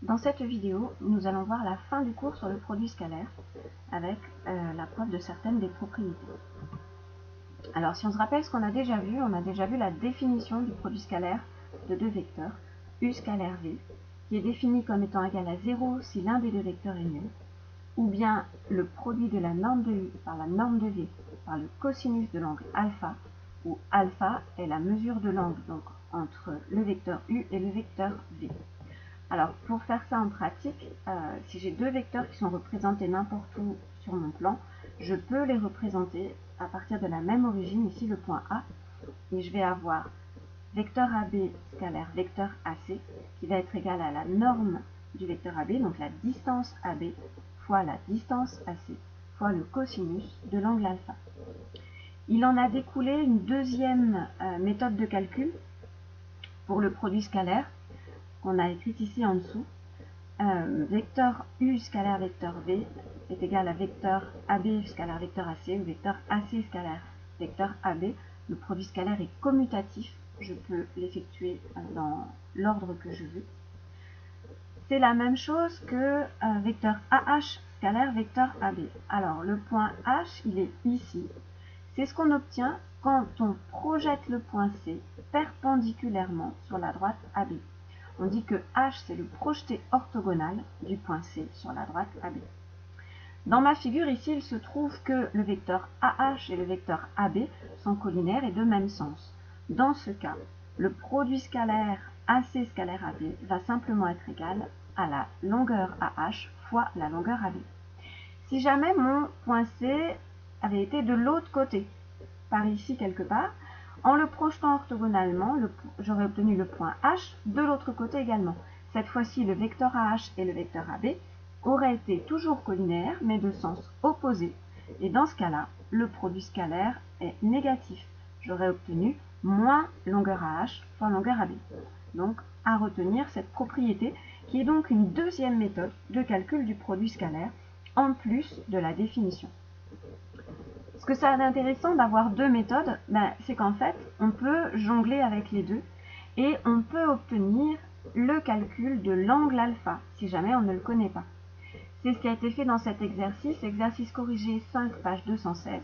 Dans cette vidéo, nous allons voir la fin du cours sur le produit scalaire avec la preuve de certaines des propriétés. Alors si on se rappelle ce qu'on a déjà vu, on a déjà vu la définition du produit scalaire de deux vecteurs, U scalaire V, qui est défini comme étant égal à 0 si l'un des deux vecteurs est nul, ou bien le produit de la norme de U par la norme de V par le cosinus de l'angle alpha, où alpha est la mesure de l'angle donc entre le vecteur U et le vecteur V. Alors, pour faire ça en pratique, si j'ai deux vecteurs qui sont représentés n'importe où sur mon plan, je peux les représenter à partir de la même origine, ici le point A, et je vais avoir vecteur AB scalaire vecteur AC, qui va être égal à la norme du vecteur AB, donc la distance AB, fois la distance AC, fois le cosinus de l'angle alpha. Il en a découlé une deuxième méthode de calcul pour le produit scalaire, qu'on a écrite ici en dessous. Vecteur U scalaire vecteur V est égal à vecteur AB scalaire vecteur AC ou vecteur AC scalaire vecteur AB. Le produit scalaire est commutatif, je peux l'effectuer dans l'ordre que je veux. C'est la même chose que vecteur AH scalaire vecteur AB. Alors le point H, il est ici. C'est ce qu'on obtient quand on projette le point C perpendiculairement sur la droite AB. On dit que H, c'est le projeté orthogonal du point C sur la droite AB. Dans ma figure, ici, il se trouve que le vecteur AH et le vecteur AB sont collinaires et de même sens. Dans ce cas, le produit scalaire AC scalaire AB va simplement être égal à la longueur AH fois la longueur AB. Si jamais mon point C avait été de l'autre côté, par ici quelque part, en le projetant orthogonalement, j'aurais obtenu le point H de l'autre côté également. Cette fois-ci, le vecteur AH et le vecteur AB auraient été toujours collinaires, mais de sens opposé. Et dans ce cas-là, le produit scalaire est négatif. J'aurais obtenu moins longueur AH fois longueur AB. Donc, à retenir cette propriété, qui est donc une deuxième méthode de calcul du produit scalaire, en plus de la définition. Ce que ça a d'intéressant d'avoir deux méthodes, c'est qu'en fait, on peut jongler avec les deux et on peut obtenir le calcul de l'angle alpha, si jamais on ne le connaît pas. C'est ce qui a été fait dans cet exercice, exercice corrigé 5, page 216.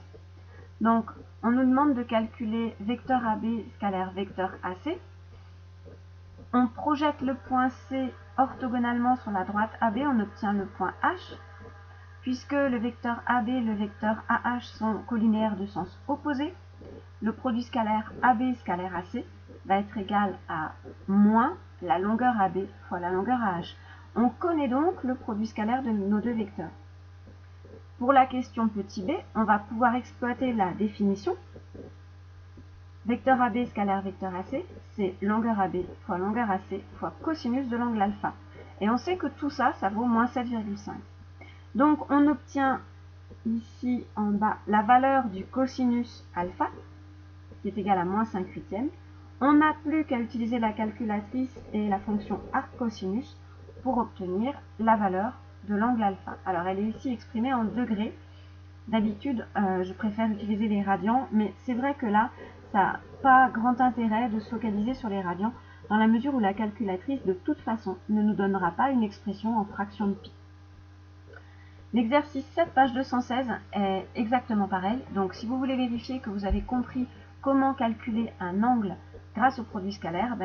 Donc, on nous demande de calculer vecteur AB scalaire vecteur AC. On projette le point C orthogonalement sur la droite AB, on obtient le point H. Puisque le vecteur AB et le vecteur AH sont collinaires de sens opposé, le produit scalaire AB scalaire AC va être égal à moins la longueur AB fois la longueur AH. On connaît donc le produit scalaire de nos deux vecteurs. Pour la question petit b, on va pouvoir exploiter la définition. Vecteur AB scalaire vecteur AC, c'est longueur AB fois longueur AC fois cosinus de l'angle alpha. Et on sait que tout ça, ça vaut moins 7,5. Donc on obtient ici en bas la valeur du cosinus alpha, qui est égale à moins 5/8. On n'a plus qu'à utiliser la calculatrice et la fonction arccosinus pour obtenir la valeur de l'angle alpha. Alors elle est ici exprimée en degrés. D'habitude, je préfère utiliser les radians, mais c'est vrai que là, ça n'a pas grand intérêt de se focaliser sur les radians, dans la mesure où la calculatrice, de toute façon, ne nous donnera pas une expression en fraction de pi. L'exercice 7, page 216 est exactement pareil. Donc si vous voulez vérifier que vous avez compris comment calculer un angle grâce au produit scalaire,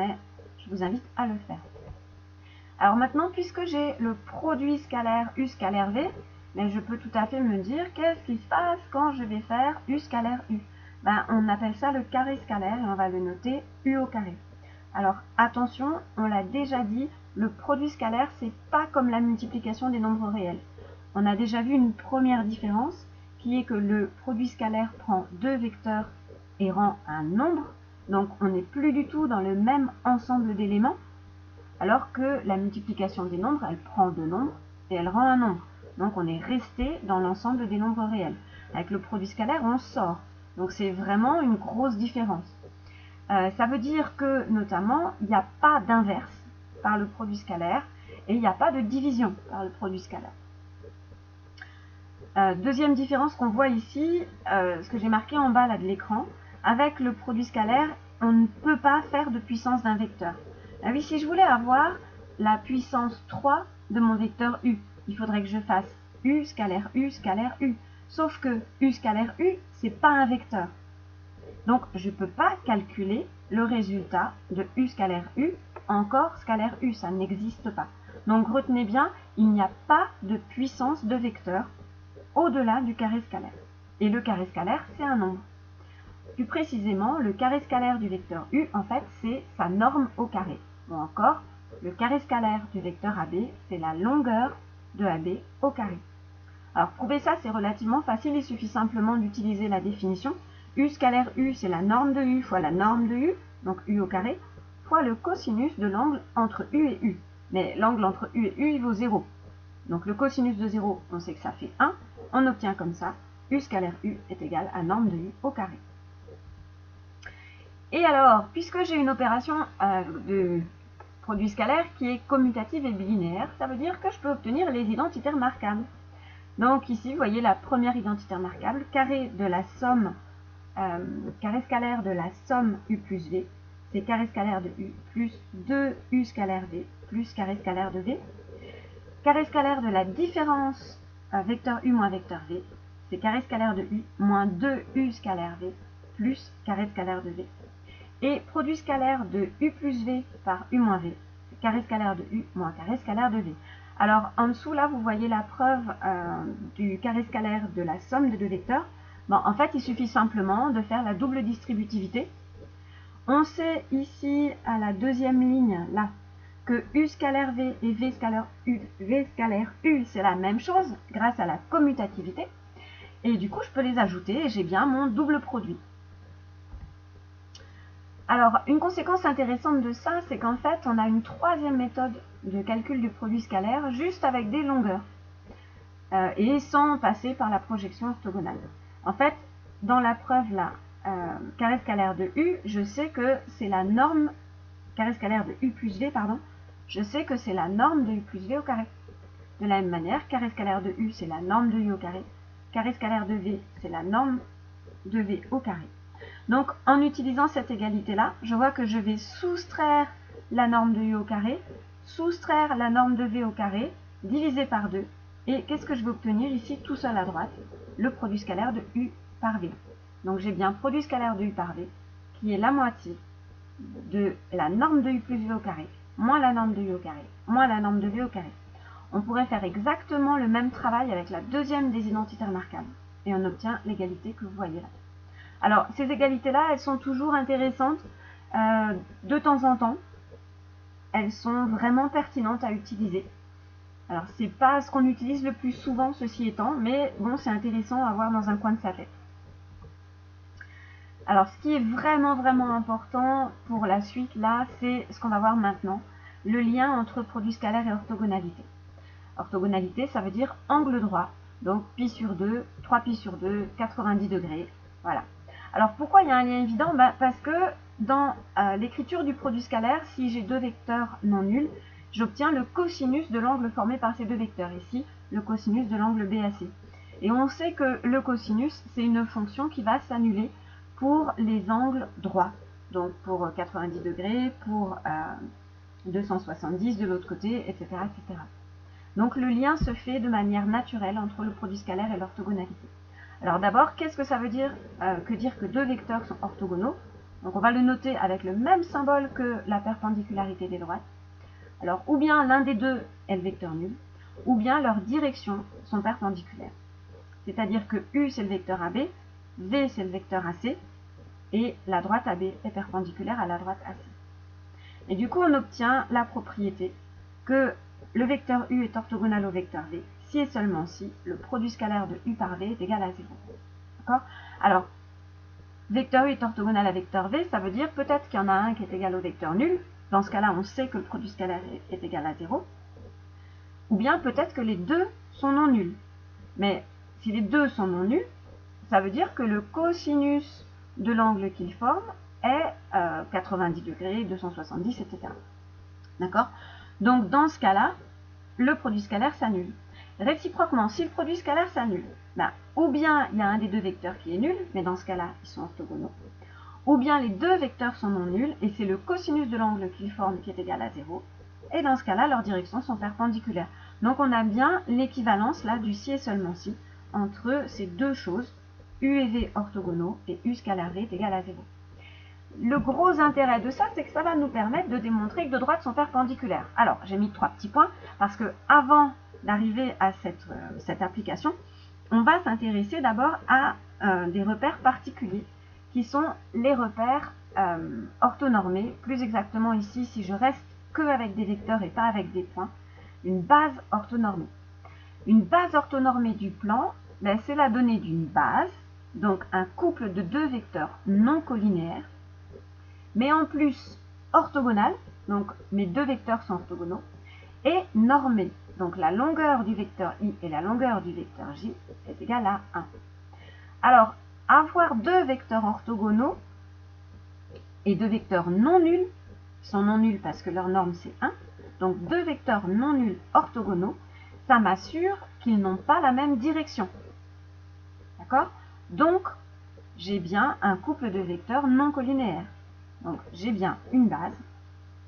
je vous invite à le faire. Alors maintenant, puisque j'ai le produit scalaire U scalaire V, je peux tout à fait me dire qu'est-ce qui se passe quand je vais faire U scalaire U. On appelle ça le carré scalaire et on va le noter U au carré. Alors attention, on l'a déjà dit, le produit scalaire, c'est pas comme la multiplication des nombres réels. On a déjà vu une première différence qui est que le produit scalaire prend deux vecteurs et rend un nombre. Donc on n'est plus du tout dans le même ensemble d'éléments, alors que la multiplication des nombres, elle prend deux nombres et elle rend un nombre. Donc on est resté dans l'ensemble des nombres réels. Avec le produit scalaire, on sort. Donc c'est vraiment une grosse différence. Ça veut dire que, notamment, il n'y a pas d'inverse par le produit scalaire et il n'y a pas de division par le produit scalaire. Deuxième différence qu'on voit ici, ce que j'ai marqué en bas là de l'écran, avec le produit scalaire, on ne peut pas faire de puissance d'un vecteur. Ah oui, si je voulais avoir la puissance 3 de mon vecteur u. Il faudrait que je fasse u scalaire u scalaire u. Sauf que u scalaire u, c'est pas un vecteur. Donc, je ne peux pas calculer le résultat de u scalaire u encore scalaire u. Ça n'existe pas. Donc, retenez bien, il n'y a pas de puissance de vecteur au-delà du carré scalaire. Et le carré scalaire, c'est un nombre. Plus précisément, le carré scalaire du vecteur u, en fait, c'est sa norme au carré. Ou encore, le carré scalaire du vecteur AB, c'est la longueur de AB au carré. Alors, prouver ça, c'est relativement facile. Il suffit simplement d'utiliser la définition. U scalaire u, c'est la norme de u fois la norme de u, donc u au carré, fois le cosinus de l'angle entre u et u. Mais l'angle entre u et u, il vaut 0. Donc, le cosinus de 0, on sait que ça fait 1. On obtient comme ça, u scalaire u est égal à norme de u au carré. Et alors, puisque j'ai une opération de produit scalaire qui est commutative et bilinéaire, ça veut dire que je peux obtenir les identitaires marquables. Donc ici, vous voyez la première identitaire marquable, carré de la somme, carré scalaire de la somme u plus v, c'est carré scalaire de u plus 2u scalaire v plus carré scalaire de v. Carré scalaire de la différence vecteur u moins vecteur v, c'est carré scalaire de u moins 2u scalaire v plus carré scalaire de v. Et produit scalaire de u plus v par u moins v, c'est carré scalaire de u moins carré scalaire de v. Alors en dessous là, vous voyez la preuve du carré scalaire de la somme des deux vecteurs. Bon, en fait, il suffit simplement de faire la double distributivité. On sait ici à la deuxième ligne là que u scalaire v et v scalaire u, c'est la même chose grâce à la commutativité. Et du coup, je peux les ajouter et j'ai bien mon double produit. Alors, une conséquence intéressante de ça, c'est qu'en fait, on a une troisième méthode de calcul du produit scalaire juste avec des longueurs et sans passer par la projection orthogonale. En fait, dans la preuve là, carré scalaire de u, je sais que c'est la norme, carré scalaire de u plus v, pardon, je sais que c'est la norme de u plus v au carré. De la même manière, carré scalaire de u, c'est la norme de u au carré scalaire de v, c'est la norme de v au carré. Donc, en utilisant cette égalité-là, je vois que je vais soustraire la norme de u au carré, soustraire la norme de v au carré, diviser par 2. Et qu'est-ce que je vais obtenir ici, tout seul à droite? Le produit scalaire de u par v. Donc, j'ai bien produit scalaire de u par v, qui est la moitié de la norme de u plus v au carré, moins la norme de u au carré, moins la norme de v au carré. On pourrait faire exactement le même travail avec la deuxième des identitaires marquables. Et on obtient l'égalité que vous voyez là. Alors, ces égalités-là, elles sont toujours intéressantes de temps en temps. Elles sont vraiment pertinentes à utiliser. Alors, c'est pas ce qu'on utilise le plus souvent, ceci étant, mais bon, c'est intéressant à avoir dans un coin de sa tête. Alors, ce qui est vraiment important pour la suite, là, c'est ce qu'on va voir maintenant, le lien entre produit scalaire et orthogonalité. Orthogonalité, ça veut dire angle droit, donc pi sur 2, 3pi sur 2, 90 degrés, voilà. Alors pourquoi il y a un lien évident? Parce que dans l'écriture du produit scalaire, si j'ai deux vecteurs non nuls, j'obtiens le cosinus de l'angle formé par ces deux vecteurs. Ici, le cosinus de l'angle BAC. Et on sait que le cosinus, c'est une fonction qui va s'annuler pour les angles droits. Donc pour 90 degrés, pour 270 de l'autre côté, etc., etc. Donc le lien se fait de manière naturelle entre le produit scalaire et l'orthogonalité. Alors d'abord, qu'est-ce que ça veut dire que deux vecteurs sont orthogonaux? Donc on va le noter avec le même symbole que la perpendicularité des droites. Alors ou bien l'un des deux est le vecteur nul, ou bien leurs directions sont perpendiculaires. C'est-à-dire que U c'est le vecteur AB, V c'est le vecteur AC, et la droite AB est perpendiculaire à la droite AC. Et du coup on obtient la propriété que le vecteur U est orthogonal au vecteur V, si et seulement si le produit scalaire de U par V est égal à 0. D'accord? Alors, vecteur U est orthogonal à vecteur V, ça veut dire peut-être qu'il y en a un qui est égal au vecteur nul. Dans ce cas-là, on sait que le produit scalaire est égal à 0. Ou bien peut-être que les deux sont non nuls. Mais si les deux sont non nuls, ça veut dire que le cosinus de l'angle qu'ils forment est 90 degrés, 270, etc. D'accord? Donc dans ce cas-là, le produit scalaire s'annule. Réciproquement, si le produit scalaire s'annule, ou bien il y a un des deux vecteurs qui est nul, mais dans ce cas-là, ils sont orthogonaux, ou bien les deux vecteurs sont non nuls, et c'est le cosinus de l'angle qu'ils forment qui est égal à 0, et dans ce cas-là, leurs directions sont perpendiculaires. Donc on a bien l'équivalence là du si et seulement si entre ces deux choses, U et V orthogonaux et U scalaire V est égal à 0. Le gros intérêt de ça, c'est que ça va nous permettre de démontrer que deux droites sont perpendiculaires. Alors, j'ai mis 3 petits points, parce que avant d'arriver à cette application, on va s'intéresser d'abord à des repères particuliers, qui sont les repères orthonormés. Plus exactement ici, si je reste que avec des vecteurs et pas avec des points, une base orthonormée. Une base orthonormée du plan, ben, c'est la donnée d'une base, donc un couple de deux vecteurs non collinéaires, mais en plus orthogonal, donc mes deux vecteurs sont orthogonaux, et normé, donc la longueur du vecteur i et la longueur du vecteur j est égale à 1. Alors, avoir deux vecteurs orthogonaux et deux vecteurs non nuls, sont non nuls parce que leur norme c'est 1, donc deux vecteurs non nuls orthogonaux, ça m'assure qu'ils n'ont pas la même direction. D'accord? Donc, j'ai bien un couple de vecteurs non collinéaires. Donc, j'ai bien une base,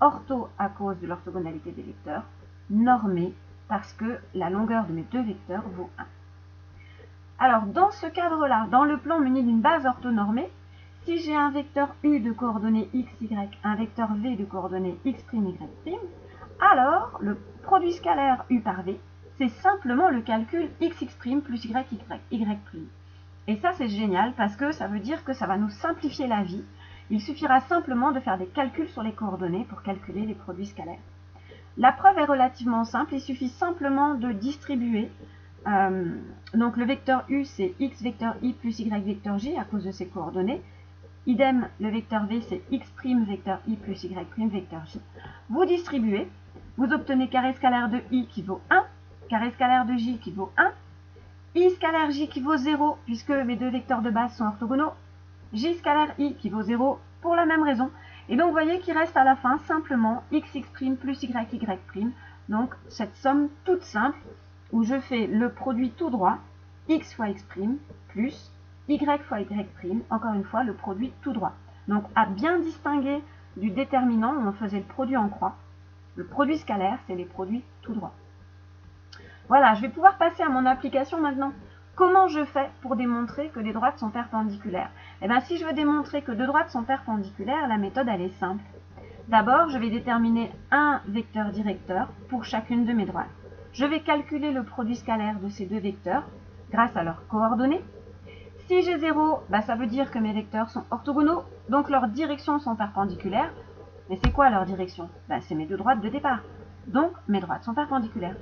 ortho à cause de l'orthogonalité des vecteurs, normée parce que la longueur de mes deux vecteurs vaut 1. Alors, dans ce cadre-là, dans le plan muni d'une base orthonormée, si j'ai un vecteur U de coordonnées x, y, un vecteur V de coordonnées x', y', alors le produit scalaire U par V, c'est simplement le calcul xx' plus y'. Et ça, c'est génial parce que ça veut dire que ça va nous simplifier la vie. Il suffira simplement de faire des calculs sur les coordonnées pour calculer les produits scalaires. La preuve est relativement simple, il suffit simplement de distribuer. Donc le vecteur U, c'est x vecteur i plus y vecteur j à cause de ses coordonnées. Idem, le vecteur V, c'est x' vecteur i plus y' vecteur j. Vous distribuez, vous obtenez carré scalaire de i qui vaut 1, carré scalaire de j qui vaut 1, i scalaire j qui vaut 0, puisque mes deux vecteurs de base sont orthogonaux, j scalaire i qui vaut 0 pour la même raison. Et donc vous voyez qu'il reste à la fin simplement xx' plus y', donc cette somme toute simple où je fais le produit tout droit, x fois x' plus y fois y', encore une fois le produit tout droit. Donc à bien distinguer du déterminant où on faisait le produit en croix, le produit scalaire c'est les produits tout droits. Voilà, je vais pouvoir passer à mon application maintenant. Comment je fais pour démontrer que des droites sont perpendiculaires? Eh bien, si je veux démontrer que deux droites sont perpendiculaires, la méthode elle est simple. D'abord, je vais déterminer un vecteur directeur pour chacune de mes droites. Je vais calculer le produit scalaire de ces deux vecteurs grâce à leurs coordonnées. Si j'ai 0, ça veut dire que mes vecteurs sont orthogonaux, donc leurs directions sont perpendiculaires. Mais c'est quoi leur direction? C'est mes deux droites de départ. Donc, mes droites sont perpendiculaires.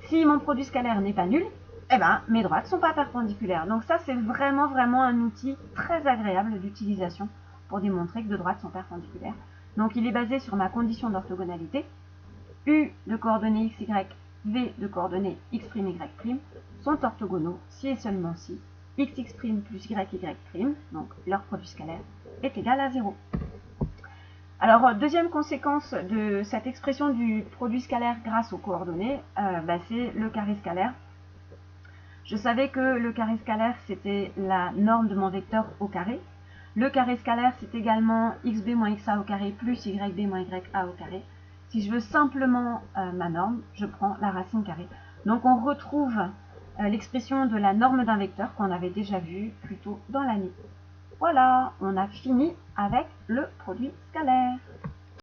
Si mon produit scalaire n'est pas nul, mes droites ne sont pas perpendiculaires. Donc ça, c'est vraiment un outil très agréable d'utilisation pour démontrer que deux droites sont perpendiculaires. Donc il est basé sur ma condition d'orthogonalité. U de coordonnées x, y, V de coordonnées x', y' sont orthogonaux si et seulement si xx' plus y', donc leur produit scalaire, est égal à 0. Alors, deuxième conséquence de cette expression du produit scalaire grâce aux coordonnées, c'est le carré scalaire. Je savais que le carré scalaire, c'était la norme de mon vecteur au carré. Le carré scalaire, c'est également xb moins xa au carré plus yb moins ya au carré. Si je veux simplement ma norme, je prends la racine carrée. Donc, on retrouve l'expression de la norme d'un vecteur qu'on avait déjà vu plus tôt dans l'année. Voilà, on a fini avec le produit scalaire.